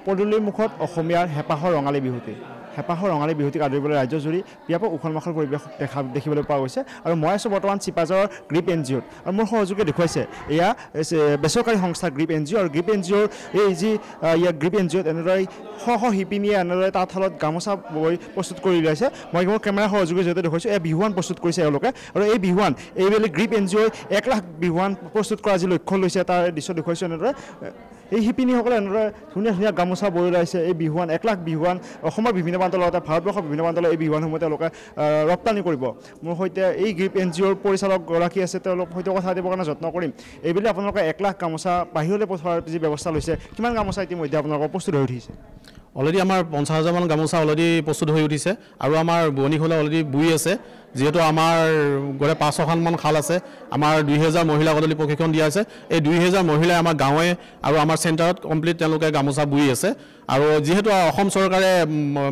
পদূলিৰ মুখত অসমীয়াৰ হেঁপাহৰ ৰঙালী বিহুটি হেঁপাহৰ ৰঙালী বিহুটিক আদৰিবলৈ ৰাজ্যজুৰি ব্যাপক উখল মাখল পৰিৱেশ দেখিবলৈ পোৱা গৈছে আৰু মই আছোঁ বৰ্তমান চিপাঝাৰৰ গ্ৰীপ NGOত আৰু মোৰ সহযোগে দেখুৱাইছে এয়া বেচৰকাৰী সংস্থা গ্ৰীপ NGO আৰু গ্ৰীপ NGOৰ এই যি ইয়াৰ গ্ৰীপ NGOত এনেদৰে শ শিপিনীয়ে এনেদৰে তাঁতশালত গামোচা বৈ প্ৰস্তুত কৰি উলিয়াইছে মই মোৰ কেমেৰা সহযোগীৰ জৰিয়তে দেখুৱাইছোঁ এই বিহুৱান প্ৰস্তুত কৰিছে এওঁলোকে আৰু এই বিহুৱান এইবেলি গ্ৰীপ NGOই 1 লাখ বিহুৱান প্ৰস্তুত কৰা যি লক্ষ্য লৈছে তাৰ দৃশ্য দেখুৱাইছোঁ এনেদৰে এই শিপিনীসকলে এনেদৰে ধুনীয়া ধুনীয়া গামোচা বৈ ওলাইছে এই বিহুৱান 1 লাখ বিহুৱান অসমৰ বিভিন্ন প্ৰান্তৰ লগতে ভাৰতবৰ্ষৰ বিভিন্ন প্ৰান্তৰ এই বিহুৱানসমূহ তেওঁলোকে ৰপ্তানি কৰিব মোৰ সৈতে এই গ্ৰীপ NGOৰ পৰিচালকগৰাকী আছে তেওঁলোকৰ সৈতে কথা পাতিবৰ কাৰণে যত্ন কৰিম এইবেলি আপোনালোকে 1 লাখ গামোচা বাহিৰলৈ পঠোৱাৰ যি ব্যৱস্থা লৈছে কিমান গামোচা ইতিমধ্যে আপোনালোকৰ প্ৰস্তুত হৈ উঠিছে অলৰেডি আমাৰ 50,000 মান গামোচা অলৰেডি প্ৰস্তুত হৈ উঠিছে আৰু আমাৰ বোৱনীসকলে অলৰেডি বুই আছে যেহেতু আমাৰ গড়ে 500খন মান খাল আছে আমাৰ 2000 মহিলা অলৰেডি প্ৰশিক্ষণ দিয়া আছে এই 2000 মহিলাই আমাৰ গাঁৱে আৰু আমাৰ চেণ্টাৰত কমপ্লিট তেওঁলোকে গামোচা বুই আছে আৰু যেহেতু অসম চৰকাৰে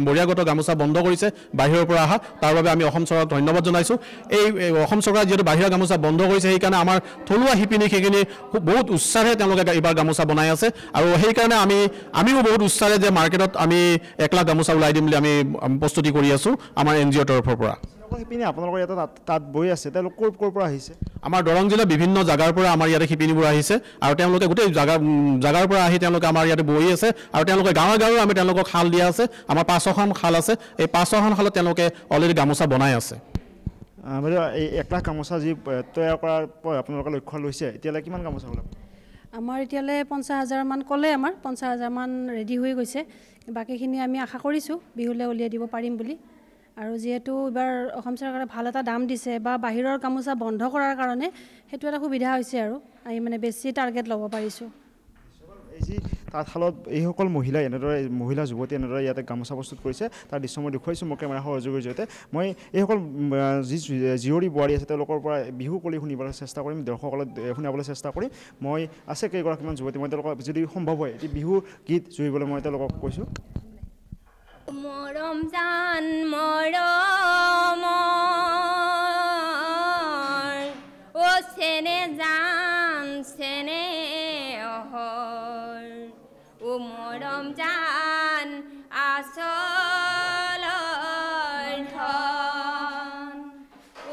বৰিয়াগত গামোচা বন্ধ কৰিছে বাহিৰৰ পৰা অহা তাৰ বাবে আমি অসম চৰকাৰক ধন্যবাদ জনাইছোঁ এই অসম চৰকাৰে যেহেতু বাহিৰা গামোচা বন্ধ কৰিছে সেইকাৰণে আমাৰ থলুৱা শিপিনী সেইখিনি বহুত উৎসাহে তেওঁলোকে এইবাৰ গামোচা বনাই আছে আৰু সেইকাৰণে আমিও বহুত উৎসাহে যে মাৰ্কেটত আমি 1 লাখ গামোচা ওলাই দিম বুলি আমি প্ৰস্তুতি কৰি আছোঁ আমাৰ NGOৰ তৰফৰ পৰা শিপিনী আপোনালোকৰ ইয়াতে তাত বৈ আছে তেওঁলোক ক'ৰ পৰা আহিছে আমাৰ দৰং জিলাৰ বিভিন্ন জাগাৰ পৰা আমাৰ ইয়াতে শিপিনীবোৰ আহিছে আৰু তেওঁলোকে গোটেই জাগাৰ পৰা আহি তেওঁলোকে আমাৰ ইয়াতে বহি আছে আৰু তেওঁলোকে গাঁৱে আমি তেওঁলোকক খাল দিয়া আছে আমাৰ 500খন খাল আছে এই 500খন খালত তেওঁলোকে অলৰেডি গামোচা বনাই আছে এই 1 লাখ গামোচা যি তৈয়াৰ কৰাৰ আপোনালোকে লক্ষ্য লৈছে এতিয়ালৈ কিমান গামোচা ওলাব আমাৰ এতিয়ালৈ 50,000 মান ক'লে আমাৰ 50,000 মান ৰেডি হৈ গৈছে বাকীখিনি আমি আশা কৰিছোঁ বিহুলৈ উলিয়াই দিব পাৰিম বুলি আৰু যেহেতু এবাৰ অসম চৰকাৰে ভাল এটা দাম দিছে বা বাহিৰৰ গামোচা বন্ধ কৰাৰ কাৰণে সেইটো এটা সুবিধা হৈছে আৰু আমি মানে বেছি টাৰ্গেট ল'ব পাৰিছোঁ এই যি তাঁতশালত এইসকল মহিলাই এনেদৰে মহিলা যুৱতী এনেদৰে ইয়াতে গামোচা প্ৰস্তুত কৰিছে তাৰ দৃশ্য মই দেখুৱাইছোঁ মোৰ কেমেৰা সহযোগীৰ জৰিয়তে মই এইসকল যি জীয়ৰী বোৱাৰী আছে তেওঁলোকৰ পৰা বিহু কলি শুনিবলৈ চেষ্টা কৰিম দৰ্শকসকলক শুনাবলৈ চেষ্টা কৰিম মই আছে কেইগৰাকীমান যুৱতী মই তেওঁলোকক যদি সম্ভৱ হয় এটি বিহু গীত জুৰিবলৈ মই তেওঁলোকক কৈছোঁ মৰম জান মৰম ও চেনে জান চেনে ও মৰম জান আচল ধন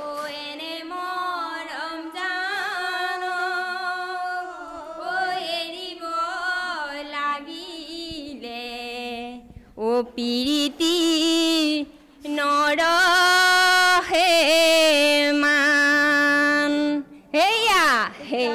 ও এনে মৰম জান ও এৰিব লাগিলে ও পিৰিতি নৰহে মান হেয়া হে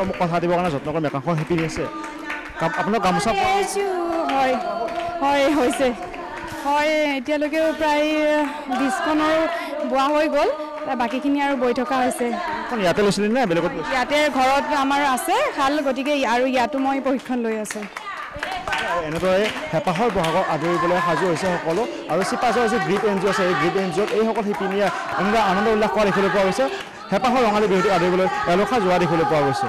মোক কথা দিবৰ কাৰণে যত্ন কৰি একাংশ শিপিনী আছে আপোনাৰ গামোচা হয় হয় হৈছে হয় এতিয়ালৈকে প্ৰায় 20খনৰ বোৱা হৈ গ'ল বাকীখিনি আৰু বৈ থকা হৈছে ইয়াতে লৈছিলে নে বেলেগত ইয়াতে ঘৰত আমাৰ আছে শাল গতিকে আৰু ইয়াতো মই প্ৰশিক্ষণ লৈ আছোঁ এনেদৰে হেঁপাহৰ বহাগক আদৰিবলৈ সাজু হৈছে সকলো আৰু চিপাঝাৰৰ যি গ্ৰীপ NGO আছে এই গ্ৰীপ NGOত এইসকল শিপিনীয়ে এনেদৰে আনন্দ উল্লাস কৰা দেখিবলৈ পোৱা গৈছে হেঁপাহৰ ৰঙালী বিহুটি আদৰিবলৈ এলোখা যোৱা দেখিবলৈ পোৱা গৈছে